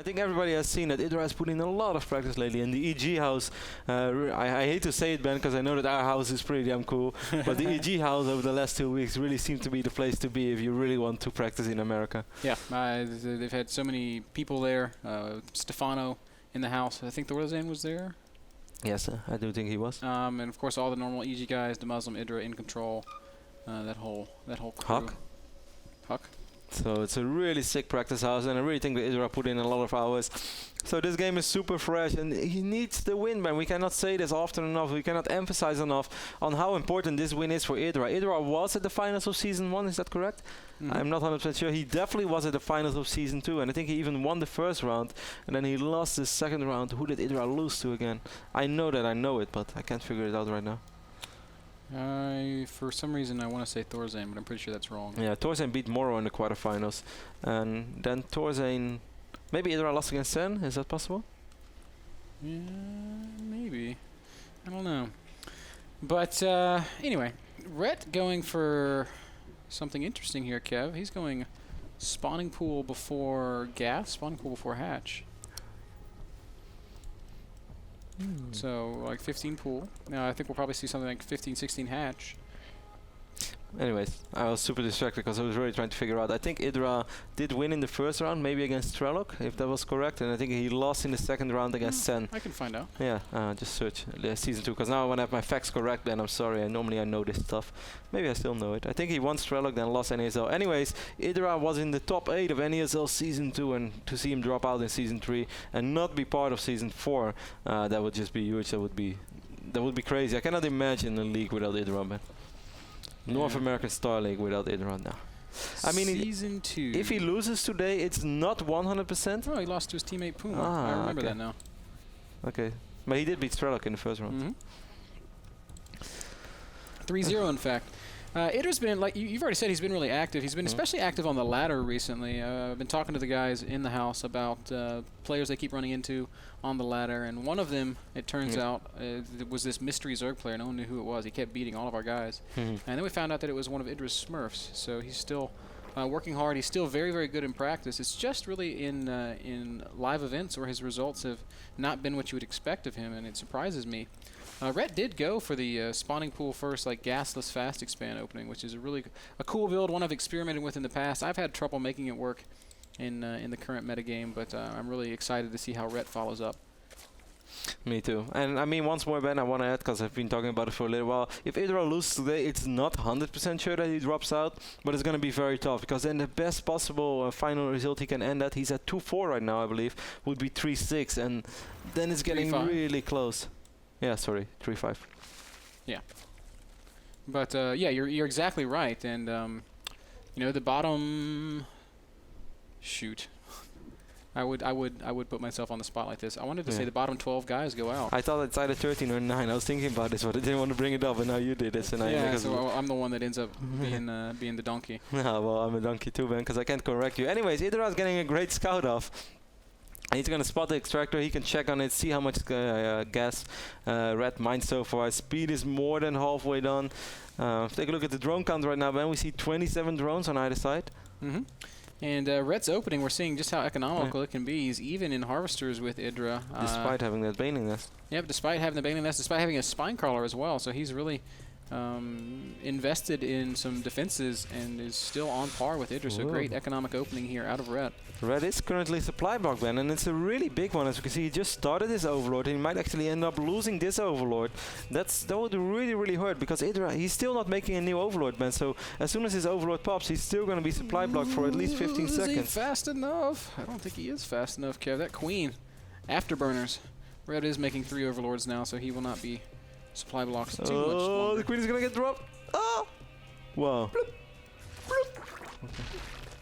I think everybody has seen that Idra has put in a lot of practice lately, and the EG house, I hate to say it, Ben, because I know that our house is pretty damn cool, but the EG house over the last 2 weeks really seemed to be the place to be if you really want to practice in America. Yeah, they've had so many people there. Stefano in the house. I think Thorzen was there. Yes, I do think he was. And of course all the normal EG guys, the Muslim, Idra, In Control, that whole crew. Huck. So it's a really sick practice house, and I really think that Idra put in a lot of hours. So this game is super fresh, and he needs the win, man. We cannot say this often enough. We cannot emphasize enough on how important this win is for Idra. Idra was at the finals of Season 1, is that correct? Mm-hmm. I'm not 100% sure. He definitely was at the finals of Season 2, and I think he even won the first round, and then he lost the second round. Who did Idra lose to again? I know that I know it, but I can't figure it out right now. For some reason I want to say Thorzen, but I'm pretty sure that's wrong. Yeah, Thorzen beat Moro in the quarterfinals, and then Thorzen, maybe Idra lost against Sen. Is that possible? Yeah, maybe. I don't know. But anyway, Rhett going for something interesting here, Kev. He's going spawning pool before gas, spawning pool before hatch. So like 15 pool. Now I think we'll probably see something like 15, 16 hatch. Anyways, I was super distracted because I was really trying to figure out. I think Idra did win in the first round, maybe against Trelloc, if that was correct. And I think he lost in the second round against Sen. I can find out. Yeah, just search Season 2, because now I want to have my facts correct, Ben. I'm sorry, normally I know this stuff. Maybe I still know it. I think he won Trelloc, then lost NASL. Anyways, Idra was in the top 8 of NASL Season 2, and to see him drop out in Season 3 and not be part of Season 4, that would just be huge. That would be crazy. I cannot imagine a league without Idra, man. North American Star League without Idra now. I mean, Season 2. If he loses today, it's not 100%. Oh, he lost to his teammate Puma. I remember that now. Okay. But he did beat Strelok in the first round. 3-0 in fact. Idra's been, like you've already said, he's been really active. He's been especially active on the ladder recently. I've been talking to the guys in the house about players they keep running into on the ladder, and one of them, it turns out, was this mystery Zerg player. No one knew who it was. He kept beating all of our guys. And then we found out that it was one of Idra's Smurfs. So he's still working hard. He's still very, very good in practice. It's just really in live events where his results have not been what you would expect of him, and it surprises me. Rhett did go for the spawning pool first, like gasless fast expand opening, which is a cool build, one I've experimented with in the past. I've had trouble making it work in the current metagame, but I'm really excited to see how Rhett follows up. Me too. And I mean, once more, Ben, I want to add, because I've been talking about it for a little while, if Idra loses today, it's not 100% sure that he drops out, but it's going to be very tough, because then the best possible final result he can end at, he's at 2-4 right now, I believe, would be 3-6, and then it's getting really close. Yeah, sorry, 3-5. Yeah. But yeah, you're exactly right, and you know, the bottom. Shoot, I would put myself on the spot like this. I wanted to say the bottom 12 guys go out. I thought it's either 13 or 9. I was thinking about this, but I didn't want to bring it up, and now you did this, and so I'm the one that ends up being the donkey. Yeah, well, I'm a donkey too, Ben, because I can't correct you. Anyways, Idra's getting a great scout off. He's going to spot the extractor. He can check on it, see how much gas Red mines so far. Speed is more than halfway done. Take a look at the drone count right now, Ben. We see 27 drones on either side. And Red's opening, we're seeing just how economical it can be. He's even in harvesters with Idra. Despite having that baneling nest. Yep, despite having the baneling nest, despite having a spine crawler as well. So he's really invested in some defenses and is still on par with Idra. So great economic opening here out of Red. Red is currently supply block, Ben, and it's a really big one. As you can see, he just started his Overlord, and he might actually end up losing this Overlord. That would really, really hurt, because Idra, he's still not making a new Overlord, Ben. So as soon as his Overlord pops, he's still going to be supply blocked for at least 15 seconds. Is he fast enough? I don't think he is fast enough, Kev. That Queen, afterburners. Red is making 3 Overlords now, so he will not be supply blocks too much longer. Oh, the Queen is going to get dropped. Oh! Wow.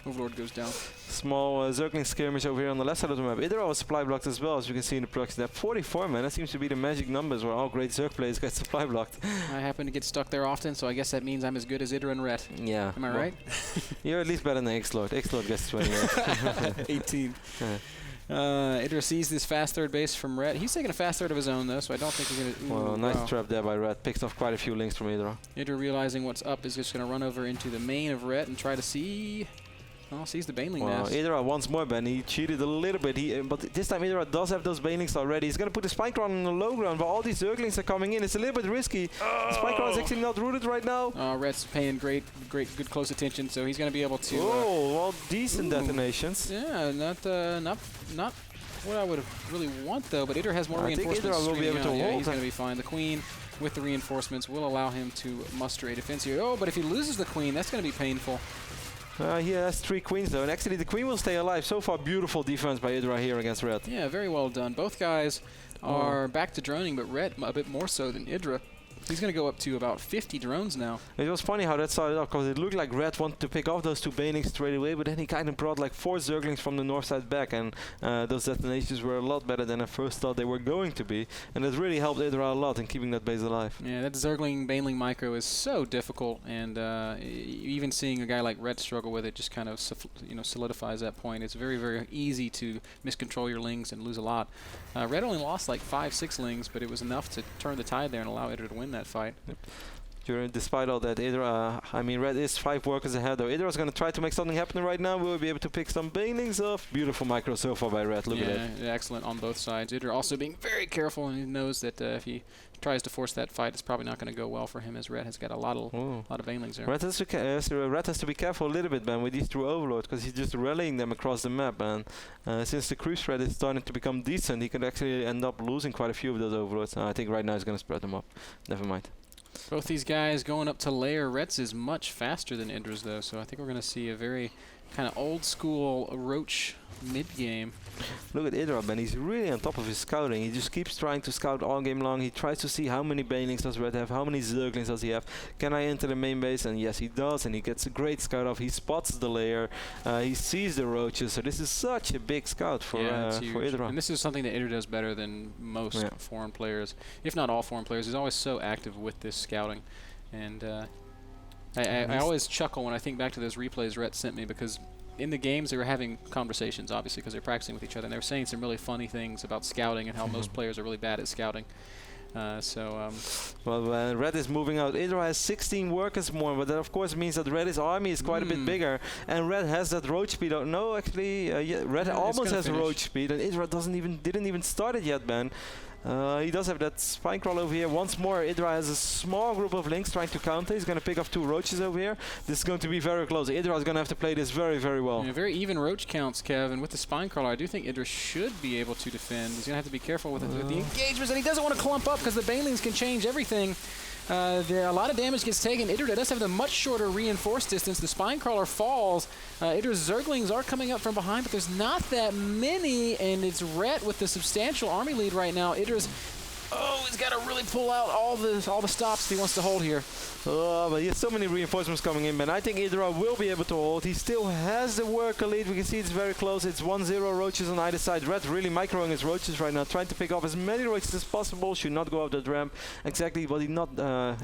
Overlord goes down. Small Zergling skirmish over here on the left side of the map. Idra was supply blocked as well, as you can see in the production. That 44, man, that seems to be the magic numbers where all great Zerg players get supply blocked. I happen to get stuck there often, so I guess that means I'm as good as Idra and Red. Yeah. Am I right? You're at least better than X-Lord. X-Lord gets 28. 18. Idra sees this fast third base from Red. He's taking a fast third of his own, though, so I don't think he's going to... Well, nice trap there by Red. Picked off quite a few links from Idra. Idra realizing what's up is just going to run over into the main of Red and try to see... Oh, sees the Baneling Well, nest. Idra once more, Ben. He cheated a little bit. But this time Idra does have those Banelings already. He's going to put the Spike Rod on the low ground, but all these Zerglings are coming in. It's a little bit risky. The Spike Rod is actually not rooted right now. Rhett's paying good close attention, so he's going to be able to... Oh, well, decent detonations. Yeah, not what I would really want, though, but Idra has more reinforcements. I think Idra will be able to hold. He's going to be fine. The Queen with the reinforcements will allow him to muster a defense here. Oh, but if he loses the Queen, that's going to be painful. He has 3 Queens, though, and actually the Queen will stay alive. So far, beautiful defense by Idra here against Red. Yeah, very well done. Both guys are back to droning, but Red a bit more so than Idra. He's going to go up to about 50 drones now. It was funny how that started off, because it looked like Red wanted to pick off those 2 Banelings straight away, but then he kind of brought like 4 Zerglings from the north side back, and those detonations were a lot better than I first thought they were going to be, and it really helped Idra a lot in keeping that base alive. Yeah, that Zergling Baneling micro is so difficult, and even seeing a guy like Red struggle with it just kind of solidifies that point. It's very, very easy to miscontrol your lings and lose a lot. Red only lost like 5-6 lings, but it was enough to turn the tide there and allow Idra to win that fight. Yep. Despite all that, Idra, Red is 5 workers ahead, though. Idra's going to try to make something happen right now. We'll be able to pick some Banelings off. Beautiful micro so far by Red. Look at that. Yeah, excellent on both sides. Idra also being very careful, and he knows that if he tries to force that fight, it's probably not going to go well for him, as Red has got a lot of Banelings there. Red has to be careful a little bit, man, with these 2 Overlords, because he's just rallying them across the map, and since the creep threat is starting to become decent, he could actually end up losing quite a few of those Overlords. I think right now he's going to spread them up. Never mind. Both these guys going up to layer. Red's is much faster than Idra's, though, so I think we're going to see a very kind of old-school Roach mid-game. Look at Idra, man. He's really on top of his scouting. He just keeps trying to scout all game long. He tries to see how many Banelings does Red have, how many Zerglings does he have. Can I enter the main base? And yes, he does, and he gets a great scout off. He spots the layer. He sees the roaches. So this is such a big scout for Idra. And this is something that Idra does better than most foreign players, if not all foreign players. He's always so active with this scouting. And I always chuckle when I think back to those replays Rhett sent me, because in the games they were having conversations, obviously, because they're practicing with each other, and they were saying some really funny things about scouting and how most players are really bad at scouting. Well, Red is moving out. Idra has 16 workers more, but that of course means that Red's army is quite a bit bigger, and Red has that roach speed. No, actually, Red almost has roach speed, and Idra didn't even start it yet, man. He does have that spine crawl over here. Once more, Idra has a small group of links trying to counter. He's going to pick off 2 roaches over here. This is going to be very close. Idra is going to have to play this very, very well. Yeah, very even roach counts, Kev. And with the spine crawler, I do think Idra should be able to defend. He's going to have to be careful with the engagements, and he doesn't want to clump up because the Banelings can change everything. A lot of damage gets taken. Idra does have the much shorter reinforced distance. The spine crawler falls. Idra's Zerglings are coming up from behind, but there's not that many, and it's Rhett with the substantial army lead right now. Idra's, he's got to really pull out all the stops he wants to hold here. But he has so many reinforcements coming in, man. I think Idra will be able to hold. He still has the worker lead. We can see it's very close. It's 1-0 roaches on either side. Red really microing his roaches right now, trying to pick off as many roaches as possible. Should not go off that ramp. Exactly what he not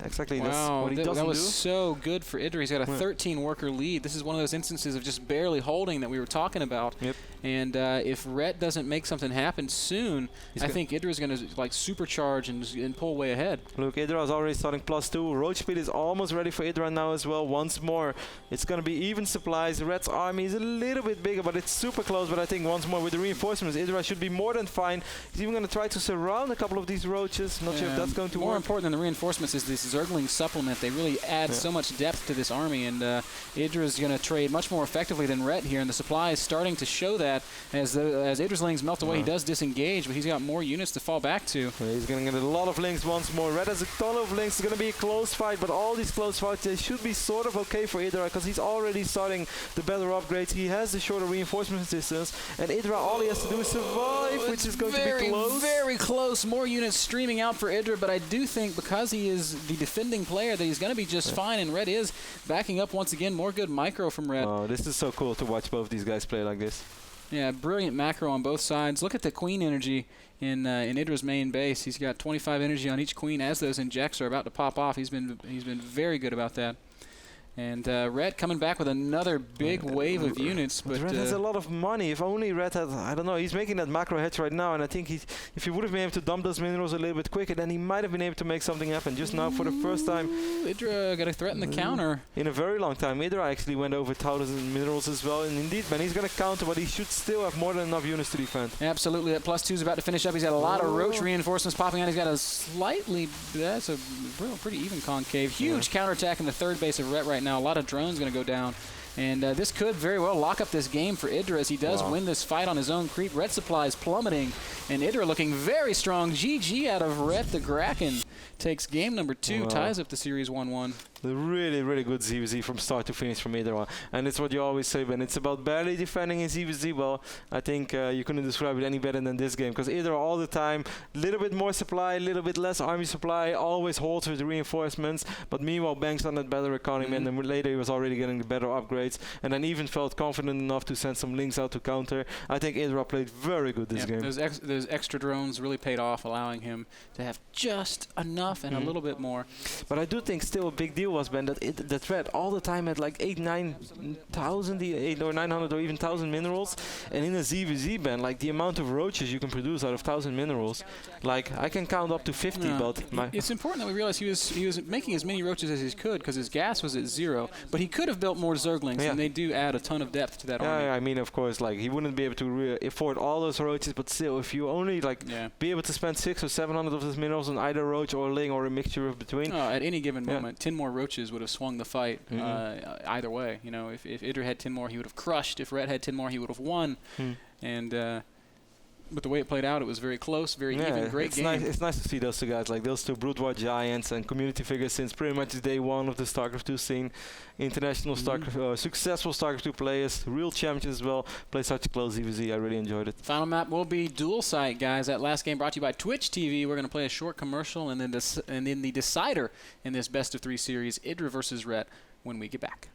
exactly. Wow, that's what he doesn't do. That was so good for Idra. He's got a 13 worker lead. This is one of those instances of just barely holding that we were talking about. Yep. And if Rhett doesn't make something happen soon, I think Idra's going to like supercharge and pull way ahead. Look, Idra is already starting +2. Roach speed is almost ready for Idra now as well. Once more, it's going to be even supplies. Red's army is a little bit bigger, but it's super close. But I think once more with the reinforcements, Idra should be more than fine. He's even going to try to surround a couple of these roaches. Not sure if that's going to work. More important than the reinforcements is this Zergling supplement. They really add so much depth to this army, and Idra's going to trade much more effectively than Rhett here, and the supply is starting to show that as Idra's lings melt away. He does disengage, but he's got more units to fall back to. He's going to get a lot of links once more. Red has a ton of links. It's going to be a close fight, but all these close fights, they should be sort of okay for Idra, because he's already starting the better upgrades. He has the shorter reinforcement distance, and Idra, all he has to do is survive, which is going to be close. Very close. More units streaming out for Idra, but I do think because he is the defending player that he's going to be just fine, and Red is backing up once again. More good micro from Red. Oh, this is so cool to watch both these guys play like this. Yeah, brilliant macro on both sides. Look at the queen energy in Idra's main base. He's got 25 energy on each queen as those injects are about to pop off. He's been very good about that. And Red coming back with another big wave of units. But Red has a lot of money. If only Red had, I don't know, he's making that macro hedge right now, and I think if he would have been able to dump those minerals a little bit quicker, then he might have been able to make something happen. Just now, for the first time, Idra got to threaten the counter. In a very long time, Idra actually went over 1,000 minerals as well, and indeed, man, he's going to counter, but he should still have more than enough units to defend. Absolutely, that +2 is about to finish up. He's got a lot of roach reinforcements popping out. He's got a that's a pretty even concave. Huge counterattack in the third base of Ret right now. A lot of drones going to go down. And this could very well lock up this game for Idra as he does win this fight on his own creep. Ret supplies plummeting, and Idra looking very strong. GG out of Ret the Kraken. Takes game number 2, ties up the series 1-1. Really, really good ZVZ from start to finish from Idra. And it's what you always say, when it's about barely defending in ZVZ, well, I think you couldn't describe it any better than this game. Because Idra all the time, a little bit more supply, a little bit less army supply, always holds with reinforcements. But meanwhile, banks on that better economy, and then later he was already getting the better upgrades. And then even felt confident enough to send some links out to counter. I think Idra played very good this game. Those extra drones really paid off, allowing him to have just enough and a little bit more. But I do think still a big deal was, Ben, that that Red all the time had like 9,000 or 900 or even 1,000 minerals. And in a ZVZ, Ben, like the amount of roaches you can produce out of 1,000 minerals, like I can count up to 50, but it's important that we realize he was making as many roaches as he could because his gas was at 0, but he could have built more Zerglings, and they do add a ton of depth to that army. Yeah, I mean, of course, like he wouldn't be able to afford all those roaches, but still, if you only be able to spend 600 or 700 of those minerals on either roach or ling or a mixture of between. At any given moment, 10 more roaches would have swung the fight either way. You know, if Idra had 10 more, he would have crushed. If Red had 10 more, he would have won. And but the way it played out, it was very close, very even, great game. It's nice to see those two guys, like those two Brood War giants and community figures since pretty much day one of the StarCraft 2 scene. International StarCraft, successful StarCraft 2 players, real champions as well. Play such a close ZVZ. I really enjoyed it. Final map will be dual site, guys. That last game brought to you by Twitch TV. We're going to play a short commercial, and then the decider in this best of 3 series, Idra versus Ret, when we get back.